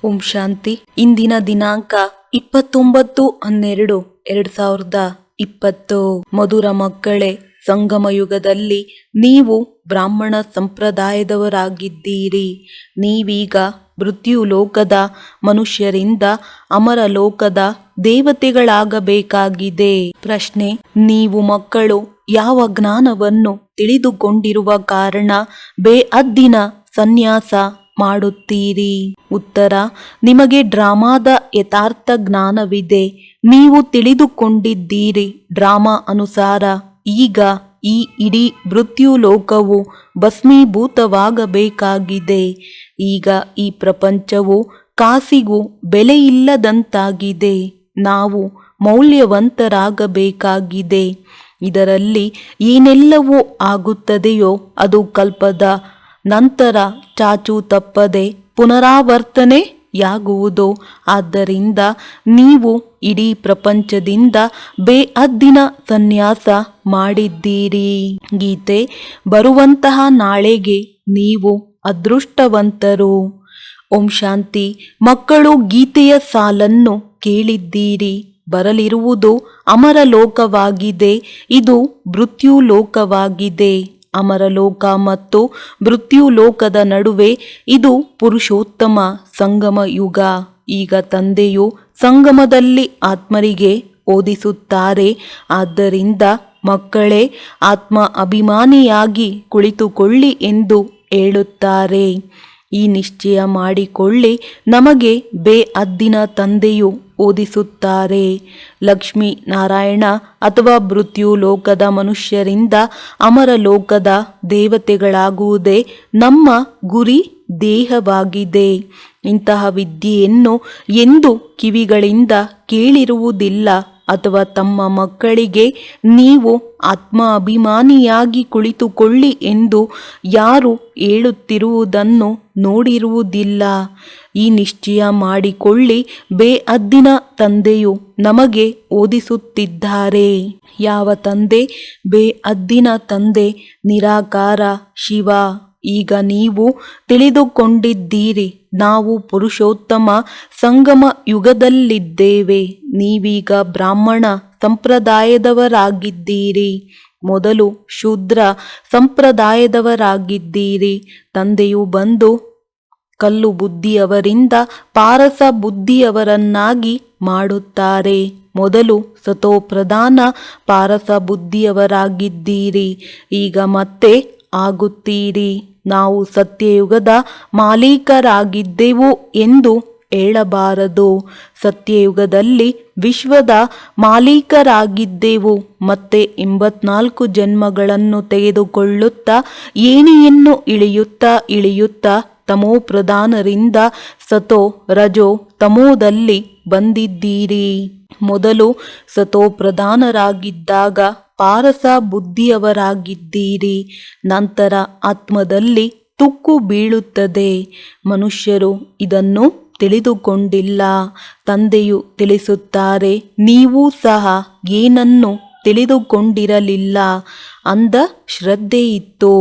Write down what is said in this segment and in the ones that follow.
ಓಂ ಶಾಂತಿ. ಇಂದಿನ ದಿನಾಂಕ 29/12/2020. ಮಧುರ ಮಕ್ಕಳೇ, ಸಂಗಮ ಯುಗದಲ್ಲಿ ನೀವು ಬ್ರಾಹ್ಮಣ ಸಂಪ್ರದಾಯದವರಾಗಿದ್ದೀರಿ. ನೀವೀಗ ಮೃತ್ಯು ಲೋಕದ ಮನುಷ್ಯರಿಂದ ಅಮರ ಲೋಕದ ದೇವತೆಗಳಾಗಬೇಕಾಗಿದೆ. ಪ್ರಶ್ನೆ: ನೀವು ಮಕ್ಕಳು ಯಾವ ಜ್ಞಾನವನ್ನು ತಿಳಿದುಕೊಂಡಿರುವ ಕಾರಣ ಬೇಅದ್ದಿನ ಸನ್ಯಾಸ ಮಾಡುತ್ತೀರಿ? ಉತ್ತರ: ನಿಮಗೆ ಡ್ರಾಮಾದ ಯಥಾರ್ಥ ಜ್ಞಾನವಿದೆ. ನೀವು ತಿಳಿದುಕೊಂಡಿದ್ದೀರಿ, ಡ್ರಾಮಾ ಅನುಸಾರ ಈಗ ಈ ಇಡೀ ಮೃತ್ಯು ಲೋಕವು ಭಸ್ಮೀಭೂತವಾಗಬೇಕಾಗಿದೆ. ಈಗ ಈ ಪ್ರಪಂಚವು ಕಾಸಿಗೂ ಬೆಲೆಯಿಲ್ಲದಂತಾಗಿದೆ. ನಾವು ಮೌಲ್ಯವಂತರಾಗಬೇಕಾಗಿದೆ. ಇದರಲ್ಲಿ ಏನೆಲ್ಲವೂ ಆಗುತ್ತದೆಯೋ ಅದು ಕಲ್ಪದ ನಂತರ ಚಾಚೂ ತಪ್ಪದೆ ಪುನರಾವರ್ತನೆಯಾಗುವುದು. ಆದ್ದರಿಂದ ನೀವು ಇಡೀ ಪ್ರಪಂಚದಿಂದ ಬೇಅದ್ದಿನ ಸನ್ಯಾಸ ಮಾಡಿದ್ದೀರಿ. ಗೀತೆ: ಬರುವಂತಹ ನಾಳೆಗೆ ನೀವು ಅದೃಷ್ಟವಂತರು. ಓಂ ಶಾಂತಿ. ಮಕ್ಕಳು ಗೀತೆಯ ಸಾಲನ್ನು ಕೇಳಿದ್ದೀರಿ. ಬರಲಿರುವುದು ಅಮರ ಲೋಕವಾಗಿದೆ. ಇದು ಮೃತ್ಯು ಲೋಕವಾಗಿದೆ. ಅಮರಲೋಕ ಮತ್ತು ಮೃತ್ಯು ಲೋಕದ ನಡುವೆ ಇದು ಪುರುಷೋತ್ತಮ ಸಂಗಮ ಯುಗ. ಈಗ ತಂದೆಯು ಸಂಗಮದಲ್ಲಿ ಆತ್ಮರಿಗೆ ಓದಿಸುತ್ತಾರೆ. ಆದ್ದರಿಂದ ಮಕ್ಕಳೇ, ಆತ್ಮ ಅಭಿಮಾನಿಯಾಗಿ ಕುಳಿತುಕೊಳ್ಳಿ ಎಂದು ಹೇಳುತ್ತಾರೆ. ಈ ನಿಶ್ಚಯ ಮಾಡಿಕೊಳ್ಳಿ, ನಮಗೆ ಬೇಅದ್ದಿನ ತಂದೆಯು ಓದಿಸುತ್ತಾರೆ. ಲಕ್ಷ್ಮೀ ನಾರಾಯಣ ಅಥವಾ ಮೃತ್ಯು ಲೋಕದ ಮನುಷ್ಯರಿಂದ ಅಮರ ಲೋಕದ ದೇವತೆಗಳಾಗುವುದೇ ನಮ್ಮ ಗುರಿ ದೇಹವಾಗಿದೆ. ಇಂತಹ ವಿದ್ಯೆಯನ್ನು ಎಂದು ಕಿವಿಗಳಿಂದ ಕೇಳಿರುವುದಿಲ್ಲ. ಅಥವಾ ತಮ್ಮ ಮಕ್ಕಳಿಗೆ ನೀವು ಆತ್ಮ ಅಭಿಮಾನಿಯಾಗಿ ಕುಳಿತುಕೊಳ್ಳಿ ಎಂದು ಯಾರು ಹೇಳುತ್ತಿರುವುದನ್ನು ನೋಡಿರುವುದಿಲ್ಲ. ಈ ನಿಶ್ಚಯ ಮಾಡಿಕೊಳ್ಳಿ, ಬೇಅದ್ದಿನ ತಂದೆಯು ನಮಗೆ ಓದಿಸುತ್ತಿದ್ದಾರೆ. ಯಾವ ತಂದೆ? ಬೇಅದ್ದಿನ ತಂದೆ ನಿರಾಕಾರ ಶಿವ. ಈಗ ನೀವು ತಿಳಿದುಕೊಂಡಿದ್ದೀರಿ, ನಾವು ಪುರುಷೋತ್ತಮ ಸಂಗಮ ಯುಗದಲ್ಲಿದ್ದೇವೆ. ನೀವೀಗ ಬ್ರಾಹ್ಮಣ ಸಂಪ್ರದಾಯದವರಾಗಿದ್ದೀರಿ. ಮೊದಲು ಶೂದ್ರ ಸಂಪ್ರದಾಯದವರಾಗಿದ್ದೀರಿ. ತಂದೆಯು ಬಂದು ಕಲ್ಲು ಬುದ್ಧಿಯವರಿಂದ ಪಾರಸ ಬುದ್ಧಿಯವರನ್ನಾಗಿ ಮಾಡುತ್ತಾರೆ. ಮೊದಲು ಸತೋಪ್ರಧಾನ ಪಾರಸ ಬುದ್ಧಿಯವರಾಗಿದ್ದೀರಿ. ಈಗ ಮತ್ತೆ ಆಗುತ್ತೀರಿ. ನಾವು ಸತ್ಯಯುಗದ ಮಾಲೀಕರಾಗಿದ್ದೆವು ಎಂದು ಹೇಳಬಾರದು. ಸತ್ಯಯುಗದಲ್ಲಿ ವಿಶ್ವದ ಮಾಲೀಕರಾಗಿದ್ದೆವು. ಮತ್ತೆ 84 ಜನ್ಮಗಳನ್ನು ತೆಗೆದುಕೊಳ್ಳುತ್ತಾ ಏಣಿಯನ್ನು ಇಳಿಯುತ್ತಾ ತಮೋಪ್ರಧಾನರಿಂದ ಸತೋ ರಜೋ ತಮೋದಲ್ಲಿ ಬಂದಿದ್ದೀರಿ. ಮೊದಲು ಸತೋಪ್ರಧಾನರಾಗಿದ್ದಾಗ ಪಾರಸ ಬುದ್ಧಿಯವರಾಗಿದ್ದೀರಿ. ನಂತರ ಆತ್ಮದಲ್ಲಿ ತುಕ್ಕು ಬೀಳುತ್ತದೆ. ಮನುಷ್ಯರು ಇದನ್ನು ತಿಳಿದುಕೊಂಡಿಲ್ಲ. ತಂದೆಯು ತಿಳಿಸುತ್ತಾರೆ, ನೀವು ಸಹ ಏನನ್ನು ತಿಳಿದುಕೊಂಡಿರಲಿಲ್ಲ. ಅಂಧ ಶ್ರದ್ಧೆಯಿತ್ತು.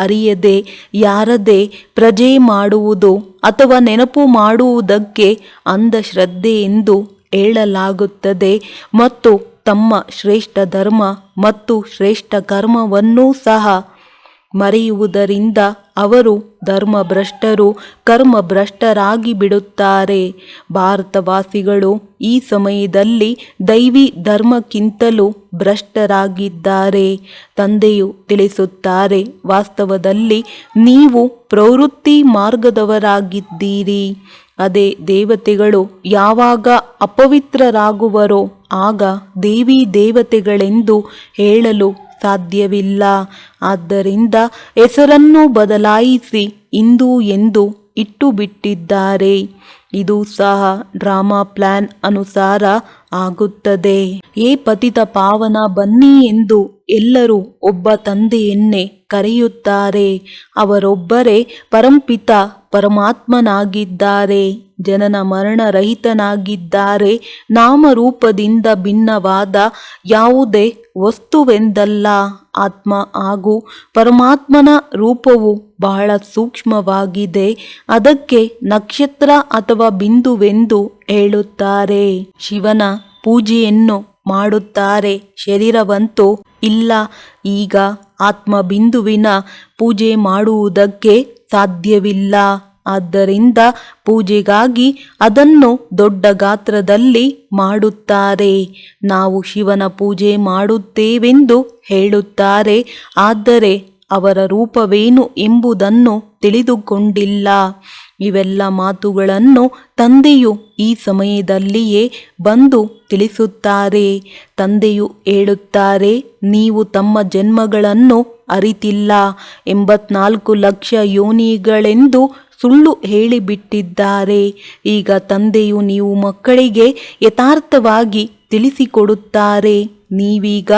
ಅರಿಯದೆ ಯಾರದೇ ಪ್ರಜೆ ಮಾಡುವುದು ಅಥವಾ ನೆನಪು ಮಾಡುವುದಕ್ಕೆ ಅಂಧಶ್ರದ್ಧೆ ಎಂದು ಹೇಳಲಾಗುತ್ತದೆ. ಮತ್ತು ತಮ್ಮ ಶ್ರೇಷ್ಠ ಧರ್ಮ ಮತ್ತು ಶ್ರೇಷ್ಠ ಕರ್ಮವನ್ನೂ ಸಹ ಮರೆಯುವುದರಿಂದ ಅವರು ಧರ್ಮಭ್ರಷ್ಟರು, ಕರ್ಮಭ್ರಷ್ಟರಾಗಿ ಬಿಡುತ್ತಾರೆ. ಭಾರತವಾಸಿಗಳು ಈ ಸಮಯದಲ್ಲಿ ದೈವಿ ಧರ್ಮಕ್ಕಿಂತಲೂ ಭ್ರಷ್ಟರಾಗಿದ್ದಾರೆ. ತಂದೆಯು ತಿಳಿಸುತ್ತಾರೆ, ವಾಸ್ತವದಲ್ಲಿ ನೀವು ಪ್ರವೃತ್ತಿ ಮಾರ್ಗದವರಾಗಿದ್ದೀರಿ. ಅದೇ ದೇವತೆಗಳು ಯಾವಾಗ ಅಪವಿತ್ರರಾಗುವರೋ ಆಗ ದೇವಿ ದೇವತೆಗಳೆಂದು ಹೇಳಲು ಸಾಧ್ಯವಿಲ್ಲ. ಆದ್ದರಿಂದ ಹೆಸರನ್ನು ಬದಲಾಯಿಸಿ ಹಿಂದೂ ಎಂದು ಇಟ್ಟು ಬಿಟ್ಟಿದ್ದಾರೆ. ಇದು ಸಹ ಡ್ರಾಮಾ ಪ್ಲಾನ್ ಅನುಸಾರ ಆಗುತ್ತದೆ. ಏ ಪತಿತ ಪಾವನ ಬನ್ನಿ ಎಂದು ಎಲ್ಲರೂ ಒಬ್ಬ ತಂದೆಯನ್ನೇ ಕರೆಯುತ್ತಾರೆ. ಅವರೊಬ್ಬರೇ ಪರಂಪಿತ ಪರಮಾತ್ಮನಾಗಿದ್ದಾರೆ. ಜನನ ಮರಣರಹಿತನಾಗಿದ್ದಾರೆ. ನಾಮರೂಪದಿಂದ ಭಿನ್ನವಾದ ಯಾವುದೇ ವಸ್ತುವೆಂದಲ್ಲ. ಆತ್ಮ ಹಾಗೂ ಪರಮಾತ್ಮನ ರೂಪವು ಬಹಳ ಸೂಕ್ಷ್ಮವಾಗಿದೆ. ಅದಕ್ಕೆ ನಕ್ಷತ್ರ ಅಥವಾ ಬಿಂದುವೆಂದು ಹೇಳುತ್ತಾರೆ. ಶಿವನ ಪೂಜೆಯನ್ನು ಮಾಡುತ್ತಾರೆ, ಶರೀರವಂತೂ ಇಲ್ಲ. ಈಗ ಆತ್ಮ ಬಿಂದುವಿನ ಪೂಜೆ ಮಾಡುವುದಕ್ಕೆ ಸಾಧ್ಯವಿಲ್ಲ. ಆದ್ದರಿಂದ ಪೂಜೆಗಾಗಿ ಅದನ್ನು ದೊಡ್ಡ ಗಾತ್ರದಲ್ಲಿ ಮಾಡುತ್ತಾರೆ. ನಾವು ಶಿವನ ಪೂಜೆ ಮಾಡುತ್ತೇವೆಂದು ಹೇಳುತ್ತಾರೆ, ಆದರೆ ಅವರ ರೂಪವೇನು ಎಂಬುದನ್ನು ತಿಳಿದುಕೊಂಡಿಲ್ಲ. ಇವೆಲ್ಲ ಮಾತುಗಳನ್ನು ತಂದೆಯು ಈ ಸಮಯದಲ್ಲಿಯೇ ಬಂದು ತಿಳಿಸುತ್ತಾರೆ. ತಂದೆಯು ಹೇಳುತ್ತಾರೆ, ನೀವು ತಮ್ಮ ಜನ್ಮಗಳನ್ನು ಅರಿತಿಲ್ಲ. 84 ಲಕ್ಷ ಯೋನಿಗಳೆಂದು ಸುಳ್ಳು ಹೇಳಿಬಿಟ್ಟಿದ್ದಾರೆ. ಈಗ ತಂದೆಯು ನೀವು ಮಕ್ಕಳಿಗೆ ಯಥಾರ್ಥವಾಗಿ ತಿಳಿಸಿಕೊಡುತ್ತಾರೆ. ನೀವೀಗ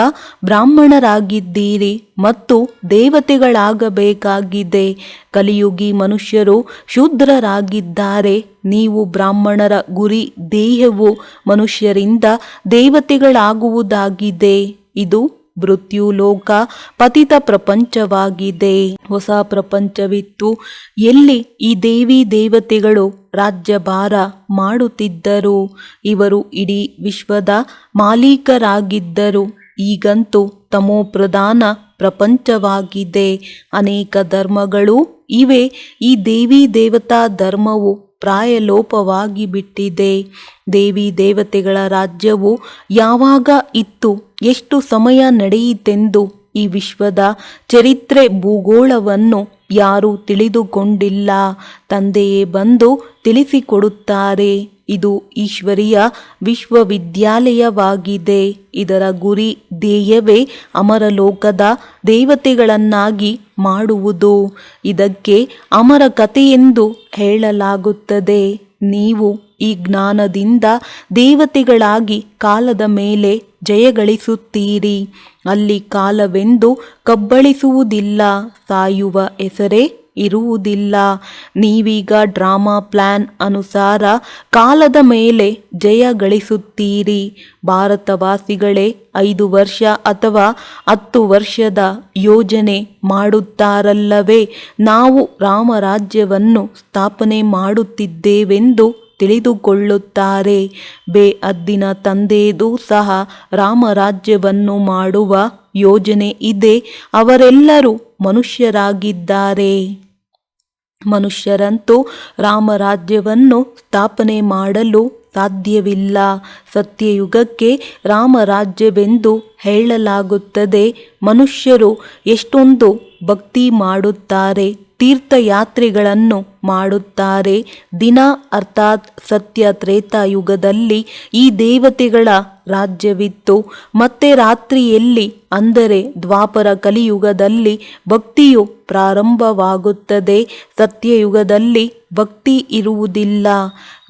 ಬ್ರಾಹ್ಮಣರಾಗಿದ್ದೀರಿ ಮತ್ತು ದೇವತೆಗಳಾಗಬೇಕಾಗಿದೆ. ಕಲಿಯುಗಿ ಮನುಷ್ಯರು ಶೂದ್ರರಾಗಿದ್ದಾರೆ. ನೀವು ಬ್ರಾಹ್ಮಣರ ಗುರಿ ದೇಹವು ಮನುಷ್ಯರಿಂದ ದೇವತೆಗಳಾಗುವುದಾಗಿದೆ. ಇದು ಮೃತ್ಯುಲೋಕ, ಪತಿತ ಪ್ರಪಂಚವಾಗಿದೆ. ಹೊಸ ಪ್ರಪಂಚವಿತ್ತು, ಎಲ್ಲಿ ಈ ದೇವಿ ದೇವತೆಗಳು ರಾಜ್ಯಭಾರ ಮಾಡುತ್ತಿದ್ದರು. ಇವರು ಇಡೀ ವಿಶ್ವದ ಮಾಲೀಕರಾಗಿದ್ದರು. ಈಗಂತೂ ತಮೋಪ್ರಧಾನ ಪ್ರಪಂಚವಾಗಿದೆ. ಅನೇಕ ಧರ್ಮಗಳು ಇವೆ. ಈ ದೇವಿ ದೇವತಾ ಧರ್ಮವು ಪ್ರಾಯಲೋಪವಾಗಿ ಬಿಟ್ಟಿದೆ. ದೇವಿ ದೇವತೆಗಳ ರಾಜ್ಯವು ಯಾವಾಗ ಇತ್ತು, ಎಷ್ಟು ಸಮಯ ನಡೆಯಿತೆಂದು ಈ ವಿಶ್ವದ ಚರಿತ್ರೆ ಭೂಗೋಳವನ್ನು ಯಾರೂ ತಿಳಿದುಕೊಂಡಿಲ್ಲ. ತಂದೆಯೇ ಬಂದು ತಿಳಿಸಿಕೊಡುತ್ತಾರೆ. ಇದು ಈಶ್ವರೀಯ ವಿಶ್ವವಿದ್ಯಾಲಯವಾಗಿದೆ. ಇದರ ಗುರಿ ಧ್ಯೇಯವೇ ಅಮರಲೋಕದ ದೇವತೆಗಳನ್ನಾಗಿ ಮಾಡುವುದು. ಇದಕ್ಕೆ ಅಮರ ಕಥೆಯೆಂದು ಹೇಳಲಾಗುತ್ತದೆ. ನೀವು ಈ ಜ್ಞಾನದಿಂದ ದೇವತೆಗಳಾಗಿ ಕಾಲದ ಮೇಲೆ ಜಯಗಳಿಸುತ್ತೀರಿ. ಅಲ್ಲಿ ಕಾಲವೆಂದು ಕಬ್ಬಳಿಸುವುದಿಲ್ಲ. ಸಾಯುವ ಹೆಸರೇ ಇರುವುದಿಲ್ಲ. ನೀವೀಗ ಡ್ರಾಮಾ ಪ್ಲಾನ್ ಅನುಸಾರ ಕಾಲದ ಮೇಲೆ ಜಯ ಗಳಿಸುತ್ತೀರಿ. ಭಾರತವಾಸಿಗಳೇ 5 ವರ್ಷ ಅಥವಾ 10 ವರ್ಷದ ಯೋಜನೆ ಮಾಡುತ್ತಾರಲ್ಲವೇ. ನಾವು ರಾಮರಾಜ್ಯವನ್ನು ಸ್ಥಾಪನೆ ಮಾಡುತ್ತಿದ್ದೇವೆಂದು ತಿಳಿದುಕೊಳ್ಳುತ್ತಾರೆ. ಬೇಅದ್ದಿನ ತಂದೆಯದು ಸಹ ರಾಮರಾಜ್ಯವನ್ನು ಮಾಡುವ ಯೋಜನೆ ಇದೆ. ಅವರೆಲ್ಲರೂ ಮನುಷ್ಯರಾಗಿದ್ದಾರೆ. ಮನುಷ್ಯರಂತೂ ರಾಮರಾಜ್ಯವನ್ನು ಸ್ಥಾಪನೆ ಮಾಡಲು ಸಾಧ್ಯವಿಲ್ಲ. ಸತ್ಯಯುಗಕ್ಕೆ ರಾಮರಾಜ್ಯವೆಂದು ಹೇಳಲಾಗುತ್ತದೆ. ಮನುಷ್ಯರು ಎಷ್ಟೊಂದು ಭಕ್ತಿ ಮಾಡುತ್ತಾರೆ, ತೀರ್ಥಯಾತ್ರೆಗಳನ್ನು ಮಾಡುತ್ತಾರೆ. ದಿನ ಅರ್ಥಾತ್ ಸತ್ಯ ತ್ರೇತಾಯುಗದಲ್ಲಿ ಈ ದೇವತೆಗಳ ರಾಜ್ಯವಿತ್ತು. ಮತ್ತೆ ರಾತ್ರಿಯಲ್ಲಿ ಅಂದರೆ ದ್ವಾಪರ ಕಲಿಯುಗದಲ್ಲಿ ಭಕ್ತಿಯು ಪ್ರಾರಂಭವಾಗುತ್ತದೆ. ಸತ್ಯಯುಗದಲ್ಲಿ ಭಕ್ತಿ ಇರುವುದಿಲ್ಲ.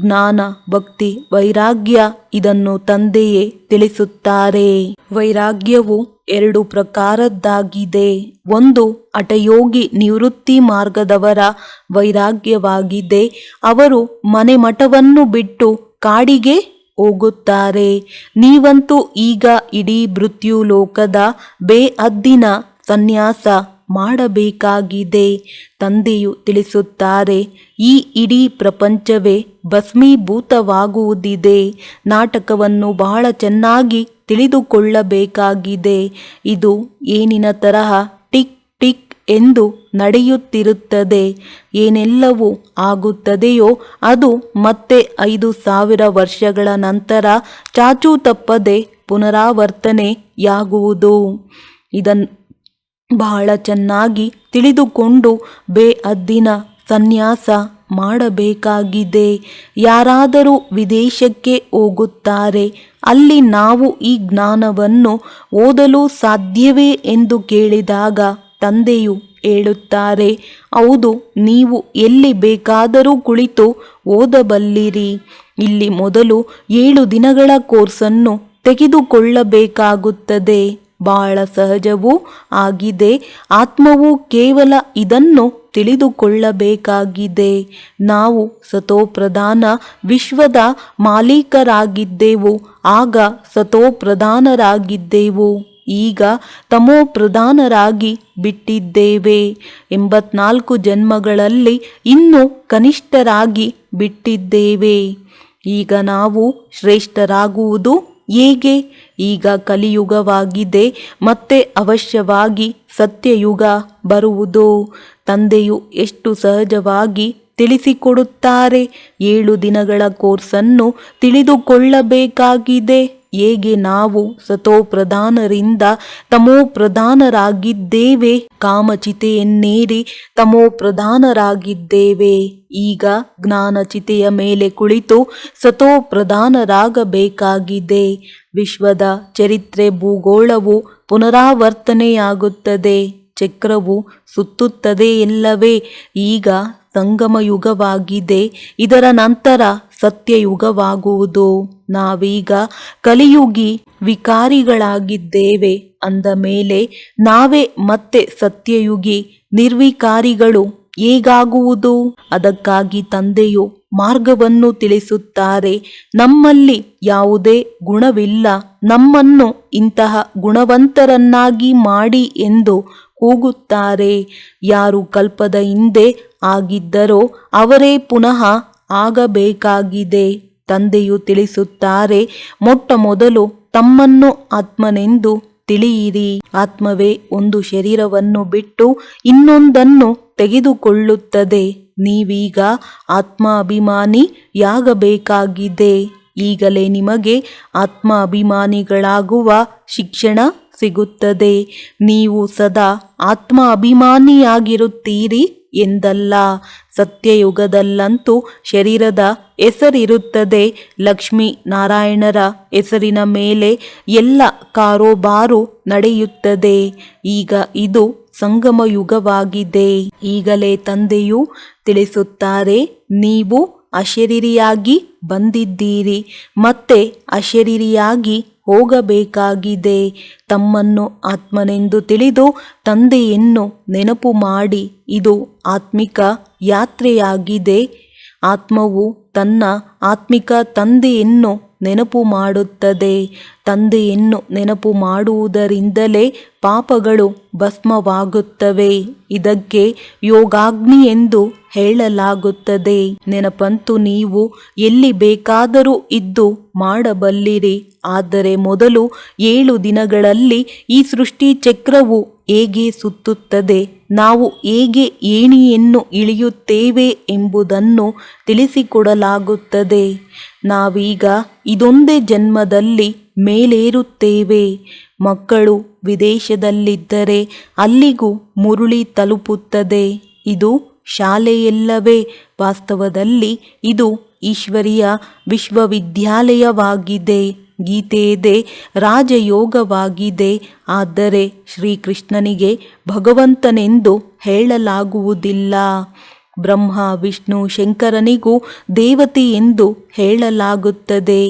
ಜ್ಞಾನ, ಭಕ್ತಿ, ವೈರಾಗ್ಯ ಇದನ್ನು ತಂದೆಯೇ ತಿಳಿಸುತ್ತಾರೆ. ವೈರಾಗ್ಯವು 2 ಪ್ರಕಾರದ್ದಾಗಿದೆ. ಒಂದು ಹಠಯೋಗಿ ನಿವೃತ್ತಿ ಮಾರ್ಗದವರ ವೈರಾಗ್ಯವಾಗಿದೆ. ಅವರು ಮನೆ ಮಠವನ್ನು ಬಿಟ್ಟು ಕಾಡಿಗೆ ಹೋಗುತ್ತಾರೆ. ನೀವಂತೂ ಈಗ ಇಡೀ ಮೃತ್ಯುಲೋಕದ ಬೇಅದ್ದಿನ ಸನ್ಯಾಸ ಮಾಡಬೇಕಾಗಿದೆ. ತಂದೆಯು ತಿಳಿಸುತ್ತಾರೆ, ಈ ಇಡೀ ಪ್ರಪಂಚವೇ ಭಸ್ಮೀಭೂತವಾಗುವುದಿದೆ. ನಾಟಕವನ್ನು ಬಹಳ ಚೆನ್ನಾಗಿ ತಿಳಿದುಕೊಳ್ಳಬೇಕಾಗಿದೆ. ಇದು ಏನಿನ ತರಹ ಟಿಕ್ ಟಿಕ್ ಎಂದು ನಡೆಯುತ್ತಿರುತ್ತದೆ. ಏನೆಲ್ಲವೂ ಆಗುತ್ತದೆಯೋ ಅದು ಮತ್ತೆ 5000 ವರ್ಷಗಳ ನಂತರ ಚಾಚೂ ತಪ್ಪದೆ ಪುನರಾವರ್ತನೆಯಾಗುವುದು. ಇದನ್ನು ಬಹಳ ಚೆನ್ನಾಗಿ ತಿಳಿದುಕೊಂಡು ಬೇಅದ್ದಿನ ಸನ್ಯಾಸ ಮಾಡಬೇಕಾಗಿದೆ. ಯಾರಾದರೂ ವಿದೇಶಕ್ಕೆ ಹೋಗುತ್ತಾರೆ. ಅಲ್ಲಿ ನಾವು ಈ ಜ್ಞಾನವನ್ನು ಓದಲು ಸಾಧ್ಯವೇ ಎಂದು ಕೇಳಿದಾಗ ತಂದೆಯು ಹೇಳುತ್ತಾರೆ, ಹೌದು, ನೀವು ಎಲ್ಲಿ ಬೇಕಾದರೂ ಕುಳಿತು ಓದಬಲ್ಲಿರಿ. ಇಲ್ಲಿ ಮೊದಲು 7 ದಿನಗಳ ಕೋರ್ಸನ್ನು ತೆಗೆದುಕೊಳ್ಳಬೇಕಾಗುತ್ತದೆ. ಬಹಳ ಸಹಜವೂ ಆಗಿದೆ. ಆತ್ಮವು ಕೇವಲ ಇದನ್ನು ತಿಳಿದುಕೊಳ್ಳಬೇಕಾಗಿದೆ. ನಾವು ಸತೋಪ್ರಧಾನ ವಿಶ್ವದ ಮಾಲೀಕರಾಗಿದ್ದೆವು, ಆಗ ಸತೋಪ್ರಧಾನರಾಗಿದ್ದೆವು. ಈಗ ತಮೋಪ್ರಧಾನರಾಗಿ ಬಿಟ್ಟಿದ್ದೇವೆ. 84 ಜನ್ಮಗಳಲ್ಲಿ ಇನ್ನೂ ಕನಿಷ್ಠರಾಗಿ ಬಿಟ್ಟಿದ್ದೇವೆ. ಈಗ ನಾವು ಶ್ರೇಷ್ಠರಾಗುವುದು ಹೇಗೆ? ಈಗ ಕಲಿಯುಗವಾಗಿದೆ, ಮತ್ತೆ ಅವಶ್ಯವಾಗಿ ಸತ್ಯಯುಗ ಬರುವುದು. ತಂದೆಯು ಎಷ್ಟು ಸಹಜವಾಗಿ ತಿಳಿಸಿಕೊಡುತ್ತಾರೆ. 7 ದಿನಗಳ ಕೋರ್ಸನ್ನು ತಿಳಿದುಕೊಳ್ಳಬೇಕಾಗಿದೆ. ಹೇಗೆ ನಾವು ಸತೋಪ್ರಧಾನರಿಂದ ತಮೋಪ್ರಧಾನರಾಗಿದ್ದೇವೆ, ಕಾಮಚಿತೆಯನ್ನೇರಿ ತಮೋಪ್ರಧಾನರಾಗಿದ್ದೇವೆ. ಈಗ ಜ್ಞಾನಚಿತೆಯ ಮೇಲೆ ಕುಳಿತು ಸತೋಪ್ರಧಾನರಾಗಬೇಕಾಗಿದೆ. ವಿಶ್ವದ ಚರಿತ್ರೆ ಭೂಗೋಳವು ಪುನರಾವರ್ತನೆಯಾಗುತ್ತದೆ, ಚಕ್ರವು ಸುತ್ತುತ್ತದೆ ಎಲ್ಲವೇ. ಈಗ ಸಂಗಮಯುಗವಾಗಿದೆ, ಇದರ ನಂತರ ಸತ್ಯಯುಗವಾಗುವುದು. ನಾವೀಗ ಕಲಿಯುಗಿ ವಿಕಾರಿಗಳಾಗಿದ್ದೇವೆ ಅಂದ ಮೇಲೆ ನಾವೇ ಮತ್ತೆ ಸತ್ಯಯುಗಿ ನಿರ್ವಿಕಾರಿಗಳು ಹೇಗಾಗುವುದು? ಅದಕ್ಕಾಗಿ ತಂದೆಯು ಮಾರ್ಗವನ್ನು ತಿಳಿಸುತ್ತಾರೆ. ನಮ್ಮಲ್ಲಿ ಯಾವುದೇ ಗುಣವಿಲ್ಲ, ನಮ್ಮನ್ನು ಇಂತಹ ಗುಣವಂತರನ್ನಾಗಿ ಮಾಡಿ ಎಂದು ಕೂಗುತ್ತಾರೆ. ಯಾರು ಕಲ್ಪದ ಹಿಂದೆ ಆಗಿದ್ದರೋ ಅವರೇ ಪುನಃ ಆಗಬೇಕಾಗಿದೆ. ತಂದೆಯು ತಿಳಿಸುತ್ತಾರೆ, ಮೊಟ್ಟ ಮೊದಲು ತಮ್ಮನ್ನು ಆತ್ಮನೆಂದು ತಿಳಿಯಿರಿ. ಆತ್ಮವೇ ಒಂದು ಶರೀರವನ್ನು ಬಿಟ್ಟು ಇನ್ನೊಂದನ್ನು ತೆಗೆದುಕೊಳ್ಳುತ್ತದೆ. ನೀವೀಗ ಆತ್ಮಾಭಿಮಾನಿಯಾಗಬೇಕಾಗಿದೆ. ಈಗಲೇ ನಿಮಗೆ ಆತ್ಮಾಭಿಮಾನಿಗಳಾಗುವ ಶಿಕ್ಷಣ ಸಿಗುತ್ತದೆ. ನೀವು ಸದಾ ಆತ್ಮಾಭಿಮಾನಿಯಾಗಿರುತ್ತೀರಿ ಎಂದಲ್ಲ. ಸತ್ಯಯುಗದಲ್ಲಂತೂ ಶರೀರದ ಹೆಸರಿರುತ್ತದೆ. ಲಕ್ಷ್ಮೀ ನಾರಾಯಣರ ಹೆಸರಿನ ಮೇಲೆ ಎಲ್ಲ ಕಾರೋಬಾರು ನಡೆಯುತ್ತದೆ. ಈಗ ಇದು ಸಂಗಮಯುಗವಾಗಿದೆ. ಈಗಲೇ ತಂದೆಯು ತಿಳಿಸುತ್ತಾರೆ, ನೀವು ಅಶರೀರಿಯಾಗಿ ಬಂದಿದ್ದೀರಿ, ಮತ್ತೆ ಅಶರೀರಿಯಾಗಿ ಹೋಗಬೇಕಾಗಿದೆ. ತಮ್ಮನ್ನು ಆತ್ಮನೆಂದು ತಿಳಿದು ತಂದೆಯನ್ನು ನೆನಪು ಮಾಡಿ. ಇದು ಆತ್ಮಿಕ ಯಾತ್ರೆಯಾಗಿದೆ. ಆತ್ಮವು ತನ್ನ ಆತ್ಮಿಕ ತಂದೆಯನ್ನು ನೆನಪು ಮಾಡುತ್ತದೆ. ತಂದೆಯನ್ನು ನೆನಪು ಮಾಡುವುದರಿಂದಲೇ ಪಾಪಗಳು ಭಸ್ಮವಾಗುತ್ತವೆ. ಇದಕ್ಕೆ ಯೋಗಾಗ್ನಿ ಎಂದು ಹೇಳಲಾಗುತ್ತದೆ. ನೆನಪಂತೂ ನೀವು ಎಲ್ಲಿ ಬೇಕಾದರೂ ಇದ್ದು ಮಾಡಬಲ್ಲಿರಿ. ಆದರೆ ಮೊದಲು 7 ದಿನಗಳಲ್ಲಿ ಈ ಸೃಷ್ಟಿ ಚಕ್ರವು ಹೇಗೆ ಸುತ್ತುತ್ತದೆ, ನಾವು ಹೇಗೆ ಏಣಿಯನ್ನು ಇಳಿಯುತ್ತೇವೆ ಎಂಬುದನ್ನು ತಿಳಿಸಿಕೊಡಲಾಗುತ್ತದೆ. ನಾವೀಗ ಇದೊಂದೇ ಜನ್ಮದಲ್ಲಿ ಮೇಲೇರುತ್ತೇವೆ. ಮಕ್ಕಳು ವಿದೇಶದಲ್ಲಿದ್ದರೆ ಅಲ್ಲಿಗೂ ಮುರುಳಿ ತಲುಪುತ್ತದೆ. ಇದು ಶಾಲೆಯಲ್ಲವೇ? ವಾಸ್ತವದಲ್ಲಿ ಇದು ಈಶ್ವರೀಯ ವಿಶ್ವವಿದ್ಯಾಲಯವಾಗಿದೆ. ಗೀತೆಯದೇ ರಾಜಯೋಗವಾಗಿದೆ. ಆದರೆ ಶ್ರೀಕೃಷ್ಣನಿಗೆ ಭಗವಂತನೆಂದು ಹೇಳಲಾಗುವುದಿಲ್ಲ. ಬ್ರಹ್ಮ ವಿಷ್ಣು ಶಂಕರನಿಗೂ ದೇವತೆ ಎಂದು ಹೇಳಲಾಗುತ್ತದೆ.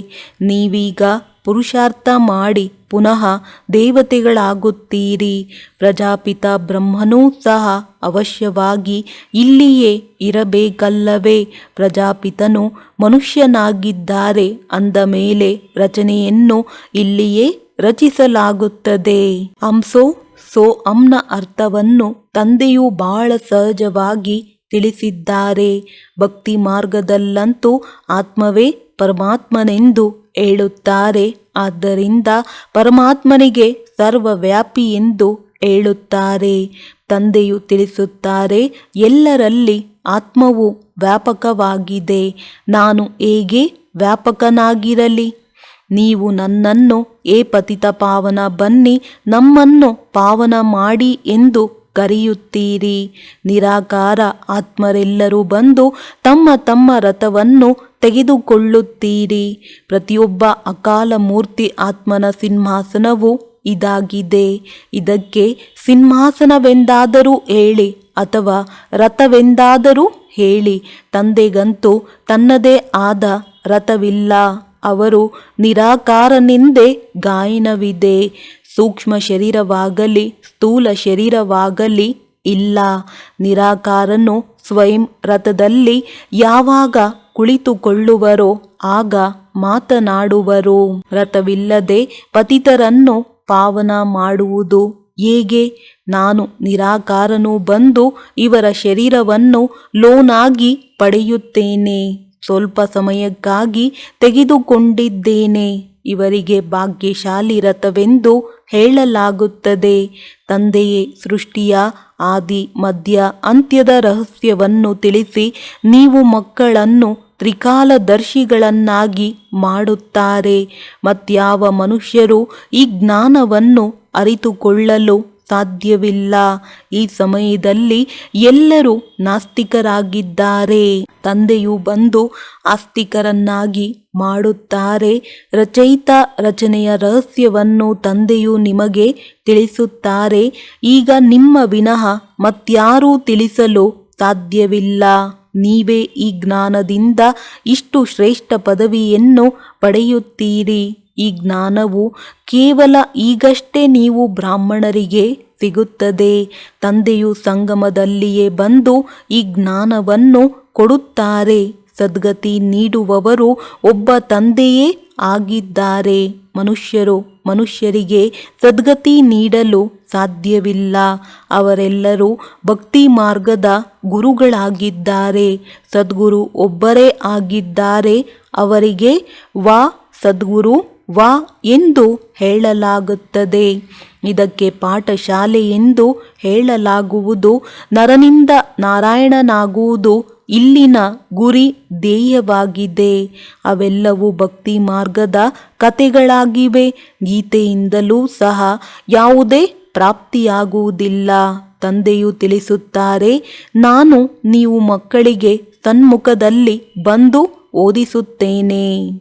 ನೀವೀಗ ಪುರುಷಾರ್ಥ ಮಾಡಿ ಪುನಃ ದೇವತೆಗಳಾಗುತ್ತೀರಿ. ಪ್ರಜಾಪಿತ ಬ್ರಹ್ಮನೂ ಸಹ ಅವಶ್ಯವಾಗಿ ಇಲ್ಲಿಯೇ ಇರಬೇಕಲ್ಲವೇ? ಪ್ರಜಾಪಿತನು ಮನುಷ್ಯನಾಗಿದ್ದಾರೆ ಅಂದ ಮೇಲೆ ರಚನೆಯನ್ನು ಇಲ್ಲಿಯೇ ರಚಿಸಲಾಗುತ್ತದೆ. ಅಂಸೋ ಸೋ ಅಂನ ಅರ್ಥವನ್ನು ತಂದೆಯು ಬಹಳ ಸಹಜವಾಗಿ ತಿಳಿಸಿದ್ದಾರೆ. ಭಕ್ತಿ ಮಾರ್ಗದಲ್ಲಂತೂ ಆತ್ಮವೇ ಪರಮಾತ್ಮನೆಂದು ಹೇಳುತ್ತಾರೆ. ಆದ್ದರಿಂದ ಪರಮಾತ್ಮನಿಗೆ ಸರ್ವವ್ಯಾಪಿ ಎಂದು ಹೇಳುತ್ತಾರೆ. ತಂದೆಯು ತಿಳಿಸುತ್ತಾರೆ, ಎಲ್ಲರಲ್ಲಿ ಆತ್ಮವು ವ್ಯಾಪಕವಾಗಿದೆ. ನಾನು ಹೇಗೆ ವ್ಯಾಪಕನಾಗಿರಲಿ? ನೀವು ನನ್ನನ್ನು ಏ ಪತಿತ ಪಾವನ, ಬನ್ನಿ ನಮ್ಮನ್ನು ಪಾವನ ಮಾಡಿ ಎಂದು ಕರೆಯುತ್ತೀರಿ. ನಿರಾಕಾರ ಆತ್ಮರೆಲ್ಲರೂ ಬಂದು ತಮ್ಮ ತಮ್ಮ ರಥವನ್ನು ತೆಗೆದುಕೊಳ್ಳುತ್ತೀರಿ. ಪ್ರತಿಯೊಬ್ಬ ಅಕಾಲ ಮೂರ್ತಿ ಆತ್ಮನ ಸಿಂಹಾಸನವು ಇದಾಗಿದೆ. ಇದಕ್ಕೆ ಸಿಂಹಾಸನವೆಂದಾದರೂ ಹೇಳಿ ಅಥವಾ ರಥವೆಂದಾದರೂ ಹೇಳಿ. ತಂದೆಗಂತೂ ತನ್ನದೇ ಆದ ರಥವಿಲ್ಲ. ಅವರು ನಿರಾಕಾರನೆಂದೇ ಗಾಯನವಿದೆ. ಸೂಕ್ಷ್ಮ ಶರೀರವಾಗಲಿ ಸ್ಥೂಲ ಶರೀರವಾಗಲಿ ಇಲ್ಲ. ನಿರಾಕಾರನು ಸ್ವಯಂ ರಥದಲ್ಲಿ ಯಾವಾಗ ಕುಳಿತುಕೊಳ್ಳುವರೋ ಆಗ ಮಾತನಾಡುವರು. ರಥವಿಲ್ಲದೆ ಪತಿತರನ್ನು ಪಾವನ ಮಾಡುವುದು ಹೇಗೆ? ನಾನು ನಿರಾಕಾರನು ಬಂದು ಇವರ ಶರೀರವನ್ನು ಲೋನಾಗಿ ಪಡೆಯುತ್ತೇನೆ. ಸ್ವಲ್ಪ ಸಮಯಕ್ಕಾಗಿ ತೆಗೆದುಕೊಂಡಿದ್ದೇನೆ. ಇವರಿಗೆ ಭಾಗ್ಯಶಾಲಿ ರಥವೆಂದು ಹೇಳಲಾಗುತ್ತದೆ. ತಂದೆಯೇ ಸೃಷ್ಟಿಯ ಆದಿ ಮಧ್ಯ ಅಂತ್ಯದ ರಹಸ್ಯವನ್ನು ತಿಳಿಸಿ ನೀವು ಮಕ್ಕಳನ್ನು ತ್ರಿಕಾಲದರ್ಶಿಗಳನ್ನಾಗಿ ಮಾಡುತ್ತಾರೆ. ಮತ್ಯಾವ ಮನುಷ್ಯರು ಈ ಜ್ಞಾನವನ್ನು ಅರಿತುಕೊಳ್ಳಲು ಸಾಧ್ಯವಿಲ್ಲ. ಈ ಸಮಯದಲ್ಲಿ ಎಲ್ಲರೂ ನಾಸ್ತಿಕರಾಗಿದ್ದಾರೆ. ತಂದೆಯು ಬಂದು ಆಸ್ತಿಕರನ್ನಾಗಿ ಮಾಡುತ್ತಾರೆ. ರಚಯಿತ ರಚನೆಯ ರಹಸ್ಯವನ್ನು ತಂದೆಯು ನಿಮಗೆ ತಿಳಿಸುತ್ತಾರೆ. ಈಗ ನಿಮ್ಮ ವಿನಃ ಮತ್ಯಾರೂ ತಿಳಿಸಲು ಸಾಧ್ಯವಿಲ್ಲ. ನೀವೇ ಈ ಜ್ಞಾನದಿಂದ ಇಷ್ಟು ಶ್ರೇಷ್ಠ ಪದವಿಯನ್ನು ಪಡೆಯುತ್ತೀರಿ. ಈ ಜ್ಞಾನವು ಕೇವಲ ಈಗಷ್ಟೇ ನೀವು ಬ್ರಾಹ್ಮಣರಿಗೆ ಸಿಗುತ್ತದೆ. ತಂದೆಯು ಸಂಗಮದಲ್ಲಿಯೇ ಬಂದು ಈ ಜ್ಞಾನವನ್ನು ಕೊಡುತ್ತಾರೆ. ಸದ್ಗತಿ ನೀಡುವವರು ಒಬ್ಬ ತಂದೆಯೇ ಆಗಿದ್ದಾರೆ. ಮನುಷ್ಯರಿಗೆ ಸದ್ಗತಿ ನೀಡಲು ಸಾಧ್ಯವಿಲ್ಲ. ಅವರೆಲ್ಲರೂ ಭಕ್ತಿ ಮಾರ್ಗದ ಗುರುಗಳಾಗಿದ್ದಾರೆ. ಸದ್ಗುರು ಒಬ್ಬರೇ ಆಗಿದ್ದಾರೆ. ಅವರಿಗೆ ವಾ ಸದ್ಗುರು ವಾ ಎಂದು ಹೇಳಲಾಗುತ್ತದೆ. ಇದಕ್ಕೆ ಪಾಠಶಾಲೆ ಎಂದು ಹೇಳಲಾಗುವುದು. ನರನಿಂದ ನಾರಾಯಣನಾಗುವುದು ಇಲ್ಲಿನ ಗುರಿ ಧ್ಯೇಯವಾಗಿದೆ. ಅವೆಲ್ಲವೂ ಭಕ್ತಿ ಮಾರ್ಗದ ಕಥೆಗಳಾಗಿವೆ. ಗೀತೆಯಿಂದಲೂ ಸಹ ಯಾವುದೇ ಪ್ರಾಪ್ತಿಯಾಗುವುದಿಲ್ಲ. ತಂದೆಯು ತಿಳಿಸುತ್ತಾರೆ, ನಾನು ನೀವು ಮಕ್ಕಳಿಗೆ ಸನ್ಮುಖದಲ್ಲಿ ಬಂದು ಓದಿಸುತ್ತೇನೆ.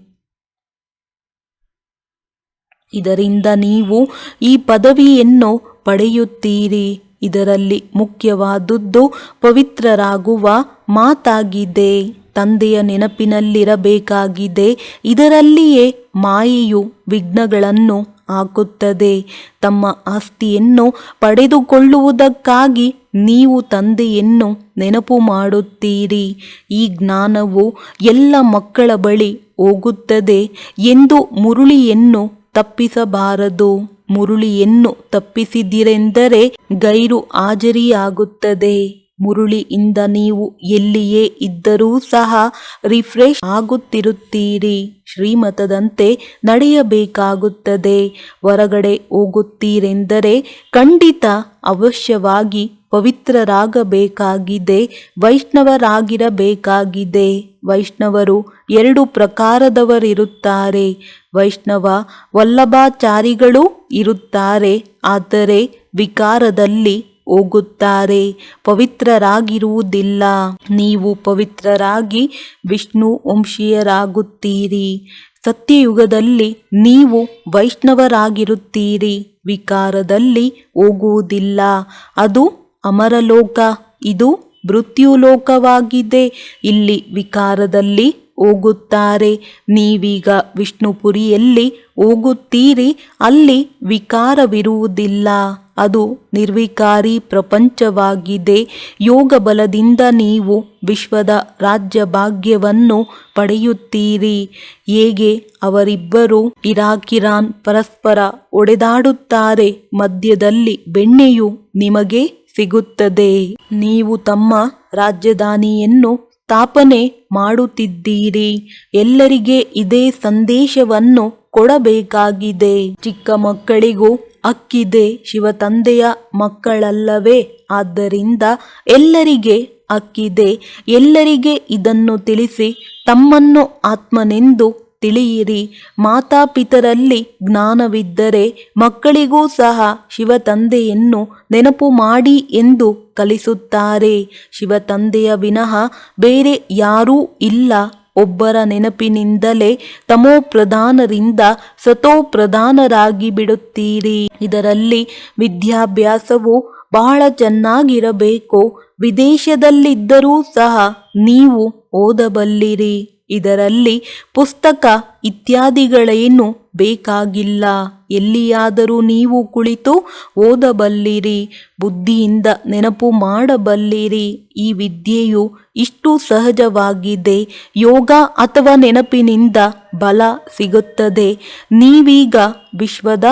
ಇದರಿಂದ ನೀವು ಈ ಪದವಿಯನ್ನು ಪಡೆಯುತ್ತೀರಿ. ಇದರಲ್ಲಿ ಮುಖ್ಯವಾದುದು ಪವಿತ್ರರಾಗುವ ಮಾತಾಗಿದೆ. ತಂದೆಯ ನೆನಪಿನಲ್ಲಿರಬೇಕಾಗಿದೆ. ಇದರಲ್ಲಿಯೇ ಮಾಯೆಯು ವಿಘ್ನಗಳನ್ನು ಹಾಕುತ್ತದೆ. ತಮ್ಮ ಆಸ್ತಿಯನ್ನು ಪಡೆದುಕೊಳ್ಳುವುದಕ್ಕಾಗಿ ನೀವು ತಂದೆಯನ್ನು ನೆನಪು ಮಾಡುತ್ತೀರಿ. ಈ ಜ್ಞಾನವು ಎಲ್ಲ ಮಕ್ಕಳ ಬಳಿ ಹೋಗುತ್ತದೆ ಎಂದು ಮುರುಳಿಯನ್ನು ತಪ್ಪಿಸಬಾರದು. ಮುರುಳಿಯನ್ನು ತಪ್ಪಿಸಿದಿರೆಂದರೆ ಗೈರು ಹಾಜರಿಯಾಗುತ್ತದೆ. ಮುರುಳಿಯಿಂದ ನೀವು ಎಲ್ಲಿಯೇ ಇದ್ದರೂ ಸಹ ರಿಫ್ರೆಶ್ ಆಗುತ್ತಿರುತ್ತೀರಿ. ಶ್ರೀಮತದಂತೆ ನಡೆಯಬೇಕಾಗುತ್ತದೆ. ಹೊರಗಡೆ ಹೋಗುತ್ತೀರೆಂದರೆ ಖಂಡಿತ ಅವಶ್ಯವಾಗಿ ಪವಿತ್ರರಾಗಬೇಕಾಗಿದೆ. ವೈಷ್ಣವರಾಗಿರಬೇಕಾಗಿದೆ. ವೈಷ್ಣವರು 2 ಪ್ರಕಾರದವರಿರುತ್ತಾರೆ. ವೈಷ್ಣವ ವಲ್ಲಭಾಚಾರಿಗಳು ಇರುತ್ತಾರೆ. ಆದರೆ ವಿಕಾರದಲ್ಲಿ ಹೋಗುತ್ತಾರೆ. ಪವಿತ್ರರಾಗಿರುವುದಿಲ್ಲ. ನೀವು ಪವಿತ್ರರಾಗಿ ವಿಷ್ಣು ವಂಶೀಯರಾಗುತ್ತೀರಿ. ಸತ್ಯಯುಗದಲ್ಲಿ ನೀವು ವೈಷ್ಣವರಾಗಿರುತ್ತೀರಿ. ವಿಕಾರದಲ್ಲಿ ಹೋಗುವುದಿಲ್ಲ. ಅದು ಅಮರಲೋಕ. ಇದು ಮೃತ್ಯುಲೋಕವಾಗಿದೆ. ಇಲ್ಲಿ ವಿಕಾರದಲ್ಲಿ ಹೋಗುತ್ತಾರೆ. ನೀವೀಗ ವಿಷ್ಣುಪುರಿಯಲ್ಲಿ ಹೋಗುತ್ತೀರಿ. ಅಲ್ಲಿ ವಿಕಾರವಿರುವುದಿಲ್ಲ. ಅದು ನಿರ್ವಿಕಾರಿ ಪ್ರಪಂಚವಾಗಿದೆ. ಯೋಗ ಬಲದಿಂದ ನೀವು ವಿಶ್ವದ ರಾಜ್ಯ ಭಾಗ್ಯವನ್ನು ಪಡೆಯುತ್ತೀರಿ. ಹೇಗೆ ಅವರಿಬ್ಬರು ಇರಾಕಿರಾನ್ ಪರಸ್ಪರ ಒಡೆದಾಡುತ್ತಾರೆ. ಮಧ್ಯದಲ್ಲಿ ಬೆಣ್ಣೆಯು ನಿಮಗೆ ಸಿಗುತ್ತದೆ. ನೀವು ತಮ್ಮ ರಾಜಧಾನಿಯನ್ನು ಸ್ಥಾಪನೆ ಮಾಡುತ್ತಿದ್ದೀರಿ. ಎಲ್ಲರಿಗೆ ಇದೇ ಸಂದೇಶವನ್ನು ಕೊಡಬೇಕಾಗಿದೆ. ಚಿಕ್ಕ ಮಕ್ಕಳಿಗೂ ಹಕ್ಕಿದೆ. ಶಿವತಂದೆಯ ಮಕ್ಕಳಲ್ಲವೇ? ಆದ್ದರಿಂದ ಎಲ್ಲರಿಗೆ ಹಕ್ಕಿದೆ. ಎಲ್ಲರಿಗೆ ಇದನ್ನು ತಿಳಿಸಿ ತಮ್ಮನ್ನು ಆತ್ಮನೆಂದು ತಿಳಿಯಿರಿ. ಮಾತಾಪಿತರಲ್ಲಿ ಜ್ಞಾನವಿದ್ದರೆ ಮಕ್ಕಳಿಗೂ ಸಹ ಶಿವತಂದೆಯನ್ನು ನೆನಪು ಮಾಡಿ ಎಂದು ಕಲಿಸುತ್ತಾರೆ. ಶಿವತಂದೆಯ ವಿನಃ ಬೇರೆ ಯಾರೂ ಇಲ್ಲ. ಒಬ್ಬರ ನೆನಪಿನಿಂದಲೇ ತಮೋಪ್ರಧಾನರಿಂದ ಸತೋಪ್ರಧಾನರಾಗಿ ಬಿಡುತ್ತೀರಿ. ಇದರಲ್ಲಿ ವಿದ್ಯಾಭ್ಯಾಸವು ಬಹಳ ಚೆನ್ನಾಗಿರಬೇಕು. ವಿದೇಶದಲ್ಲಿದ್ದರೂ ಸಹ ನೀವು ಓದಬಲ್ಲಿರಿ. ಇದರಲ್ಲಿ ಪುಸ್ತಕ ಇತ್ಯಾದಿಗಳೇನು ಬೇಕಾಗಿಲ್ಲ. ಎಲ್ಲಿಯಾದರೂ ನೀವು ಕುಳಿತು ಓದಬಲ್ಲಿರಿ, ಬುದ್ಧಿಯಿಂದ ನೆನಪು ಮಾಡಬಲ್ಲಿರಿ. ಈ ವಿದ್ಯೆಯು ಇಷ್ಟು ಸಹಜವಾಗಿದೆ. ಯೋಗ ಅಥವಾ ನೆನಪಿನಿಂದ ಬಲ ಸಿಗುತ್ತದೆ. ನೀವೀಗ ವಿಶ್ವದ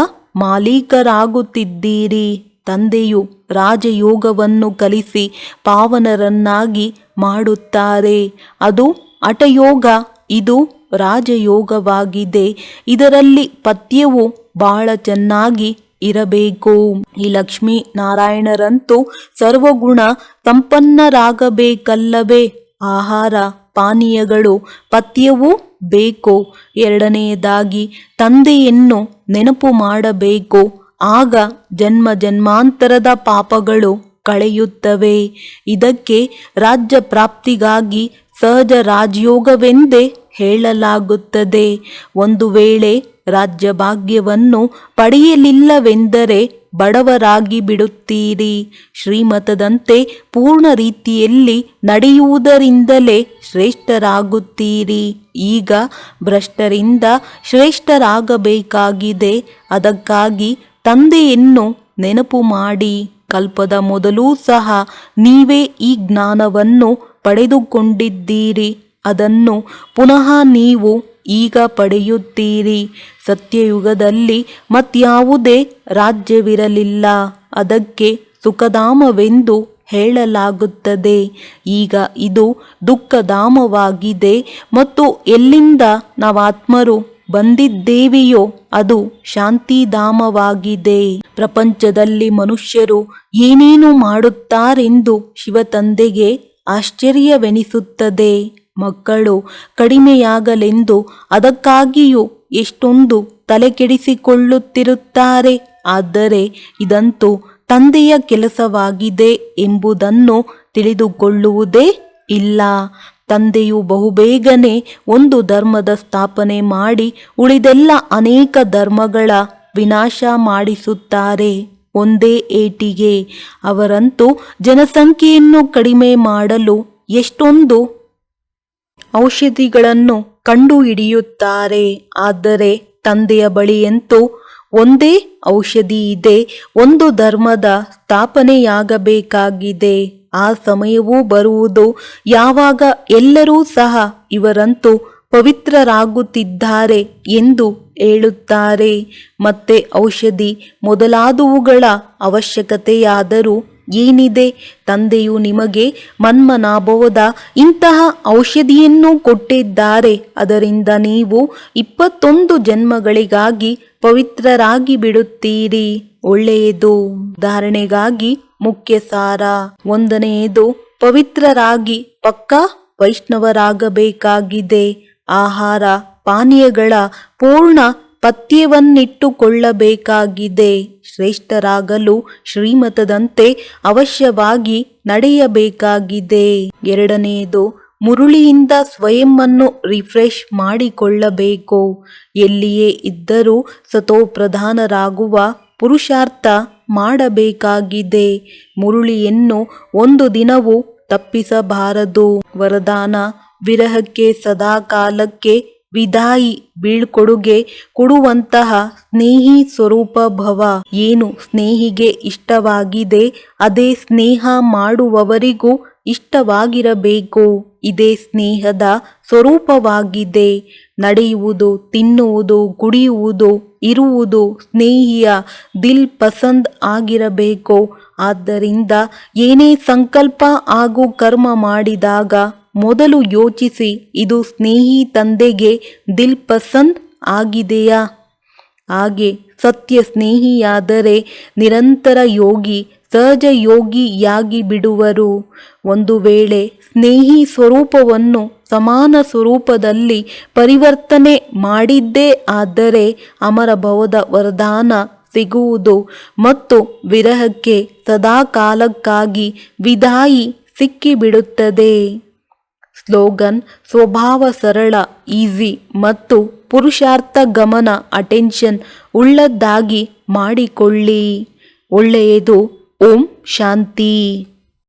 ಮಾಲೀಕರಾಗುತ್ತಿದ್ದೀರಿ. ತಂದೆಯು ರಾಜಯೋಗವನ್ನು ಕಲಿಸಿ ಪಾವನರನ್ನಾಗಿ ಮಾಡುತ್ತಾರೆ. ಅದು ಹಠಯೋಗ, ಇದು ರಾಜಯೋಗವಾಗಿದೆ. ಇದರಲ್ಲಿ ಪಥ್ಯವು ಬಹಳ ಚೆನ್ನಾಗಿ ಇರಬೇಕು. ಈ ಲಕ್ಷ್ಮೀ ನಾರಾಯಣರಂತೂ ಸರ್ವಗುಣ ಸಂಪನ್ನರಾಗಬೇಕಲ್ಲವೇ? ಆಹಾರ ಪಾನೀಯಗಳು ಪಥ್ಯವೂ ಬೇಕು. ಎರಡನೆಯದಾಗಿ ತಂದೆಯನ್ನು ನೆನಪು ಮಾಡಬೇಕು. ಆಗ ಜನ್ಮ ಜನ್ಮಾಂತರದ ಪಾಪಗಳು ಕಳೆಯುತ್ತವೆ. ಇದಕ್ಕೆ ರಾಜ್ಯ ಪ್ರಾಪ್ತಿಗಾಗಿ ಸಹಜ ರಾಜಯೋಗವೆಂದೇ ಹೇಳಲಾಗುತ್ತದೆ. ಒಂದು ವೇಳೆ ರಾಜ್ಯ ಭಾಗ್ಯವನ್ನು ಪಡೆಯಲಿಲ್ಲವೆಂದರೆ ಬಡವರಾಗಿ ಬಿಡುತ್ತೀರಿ. ಶ್ರೀಮತದಂತೆ ಪೂರ್ಣ ರೀತಿಯಲ್ಲಿ ನಡೆಯುವುದರಿಂದಲೇ ಶ್ರೇಷ್ಠರಾಗುತ್ತೀರಿ. ಈಗ ಭ್ರಷ್ಟರಿಂದ ಶ್ರೇಷ್ಠರಾಗಬೇಕಾಗಿದೆ. ಅದಕ್ಕಾಗಿ ತಂದೆಯನ್ನು ನೆನಪು ಮಾಡಿ. ಕಲ್ಪದ ಮೊದಲೂ ಸಹ ನೀವೇ ಈ ಜ್ಞಾನವನ್ನು ಪಡೆದುಕೊಂಡಿದ್ದೀರಿ. ಅದನ್ನು ಪುನಃ ನೀವು ಈಗ ಪಡೆಯುತ್ತೀರಿ. ಸತ್ಯಯುಗದಲ್ಲಿ ಮತ್ಯಾವುದೇ ರಾಜ್ಯವಿರಲಿಲ್ಲ. ಅದಕ್ಕೆ ಸುಖಧಾಮವೆಂದು ಹೇಳಲಾಗುತ್ತದೆ. ಈಗ ಇದು ದುಃಖಧಾಮವಾಗಿದೆ. ಮತ್ತು ಎಲ್ಲಿಂದ ನಾವಾತ್ಮರು ಬಂದಿದ್ದೇವೆಯೋ ಅದು ಶಾಂತಿಧಾಮವಾಗಿದೆ. ಪ್ರಪಂಚದಲ್ಲಿ ಮನುಷ್ಯರು ಏನೇನು ಮಾಡುತ್ತಾರೆಂದು ಶಿವತಂದೆಗೆ ಆಶ್ಚರ್ಯವೆನಿಸುತ್ತದೆ. ಮಕ್ಕಳು ಕಡಿಮೆಯಾಗಲೆಂದು ಅದಕ್ಕಾಗಿಯೂ ಎಷ್ಟೊಂದು ತಲೆಕೆಡಿಸಿಕೊಳ್ಳುತ್ತಿರುತ್ತಾರೆ. ಆದರೆ ಇದಂತೂ ತಂದೆಯ ಕೆಲಸವಾಗಿದೆ ಎಂಬುದನ್ನು ತಿಳಿದುಕೊಳ್ಳುವುದೇ ಇಲ್ಲ. ತಂದೆಯು ಬಹುಬೇಗನೆ ಒಂದು ಧರ್ಮದ ಸ್ಥಾಪನೆ ಮಾಡಿ ಉಳಿದೆಲ್ಲ ಅನೇಕ ಧರ್ಮಗಳ ವಿನಾಶ ಮಾಡಿಸುತ್ತಾರೆ ಒಂದೇ ಏಟಿಗೆ. ಅವರಂತೂ ಜನಸಂಖ್ಯೆಯನ್ನು ಕಡಿಮೆ ಮಾಡಲು ಎಷ್ಟೊಂದು ಔಷಧಿಗಳನ್ನು ಕಂಡುಹಿಡಿಯುತ್ತಾರೆ. ಆದರೆ ತಂದೆಯ ಬಳಿಯಂತೂ ಒಂದೇ ಔಷಧಿ ಇದೆ. ಒಂದು ಧರ್ಮದ ಸ್ಥಾಪನೆಯಾಗಬೇಕಾಗಿದೆ. ಆ ಸಮಯವೂ ಬರುವುದು ಯಾವಾಗ ಎಲ್ಲರೂ ಸಹ ಇವರಂತೂ ಪವಿತ್ರರಾಗುತ್ತಿದ್ದಾರೆ ಎಂದು ಹೇಳುತ್ತಾರೆ. ಮತ್ತೆ ಔಷಧಿ ಮೊದಲಾದವುಗಳ ಅವಶ್ಯಕತೆಯಾದರೂ ಏನಿದೆ? ತಂದೆಯು ನಿಮಗೆ ಮನ್ಮನಾಭವದ ಇಂತಹ ಔಷಧಿಯನ್ನು ಕೊಟ್ಟಿದ್ದಾರೆ. ಅದರಿಂದ ನೀವು 21 ಜನ್ಮಗಳಿಗಾಗಿ ಪವಿತ್ರರಾಗಿ ಬಿಡುತ್ತೀರಿ. ಒಳ್ಳೆಯದು. ಧಾರಣೆಗಾಗಿ ಮುಖ್ಯ ಸಾರ. 1ನೇದು, ಪವಿತ್ರರಾಗಿ ಪಕ್ಕಾ ವೈಷ್ಣವರಾಗಬೇಕಾಗಿದೆ. ಆಹಾರ ಪಾನೀಯಗಳ ಪೂರ್ಣ ಪಥ್ಯವನ್ನಿಟ್ಟುಕೊಳ್ಳಬೇಕಾಗಿದೆ. ಶ್ರೇಷ್ಠರಾಗಲು ಶ್ರೀಮತದಂತೆ ಅವಶ್ಯವಾಗಿ ನಡೆಯಬೇಕಾಗಿದೆ. 2ನೇದು, ಮುರುಳಿಯಿಂದ ಸ್ವಯಂವನ್ನು ರಿಫ್ರೆಶ್ ಮಾಡಿಕೊಳ್ಳಬೇಕು. ಎಲ್ಲಿಯೇ ಇದ್ದರೂ ಸತೋಪ್ರಧಾನರಾಗುವ ಪುರುಷಾರ್ಥ ಮಾಡಬೇಕಾಗಿದೆ. ಮುರುಳಿಯನ್ನು ಒಂದು ದಿನವೂ ತಪ್ಪಿಸಬಾರದು. ವರದಾನ: ವಿರಹಕ್ಕೆ ಸದಾ ಕಾಲಕ್ಕೆ ವಿದಾಯಿ ಬೀಳ್ಕೊಡುಗೆ ಕೊಡುವಂತಹ ಸ್ನೇಹಿ ಸ್ವರೂಪ ಭವ. ಏನು ಸ್ನೇಹಿಗೆ ಇಷ್ಟವಾಗಿದೆ ಅದೇ ಸ್ನೇಹ ಮಾಡುವವರಿಗೂ ಇಷ್ಟವಾಗಿರಬೇಕು. ಇದೇ ಸ್ನೇಹದ ಸ್ವರೂಪವಾಗಿದೆ. ನಡೆಯುವುದು, ತಿನ್ನುವುದು, ಕುಡಿಯುವುದು, ಇರುವುದು ಸ್ನೇಹಿಯ ದಿಲ್ ಪಸಂದ್ ಆಗಿರಬೇಕು. ಆದ್ದರಿಂದ ಏನೇ ಸಂಕಲ್ಪ ಹಾಗೂ ಕರ್ಮ ಮಾಡಿದಾಗ ಮೊದಲು ಯೋಚಿಸಿ, ಇದು ಸ್ನೇಹಿ ತಂದೆಗೆ ದಿಲ್ ಪಸಂದ್ ಆಗಿದೆಯಾ? ಹಾಗೆ ಸತ್ಯ ಸ್ನೇಹಿಯಾದರೆ ನಿರಂತರ ಯೋಗಿ, ಸಹಜ ಯೋಗಿಯಾಗಿ ಬಿಡುವರು. ಒಂದು ವೇಳೆ ಸ್ನೇಹಿ ಸ್ವರೂಪವನ್ನು ಸಮಾನ ಸ್ವರೂಪದಲ್ಲಿ ಪರಿವರ್ತನೆ ಮಾಡಿದ್ದೇ ಆದರೆ ಅಮರಭವದ ವರದಾನ ಸಿಗುವುದು ಮತ್ತು ವಿರಹಕ್ಕೆ ಸದಾ ಕಾಲಕ್ಕಾಗಿ ವಿದಾಯಿ ಸಿಕ್ಕಿಬಿಡುತ್ತದೆ. ಸ್ಲೋಗನ್: ಸ್ವಭಾವ ಸರಳ, ಈಸಿ ಮತ್ತು ಪುರುಷಾರ್ಥ ಗಮನ ಅಟೆನ್ಷನ್ ಉಳ್ಳದ್ದಾಗಿ ಮಾಡಿಕೊಳ್ಳಿ. ಒಳ್ಳೆಯದು. ಓಂ ಶಾಂತಿ.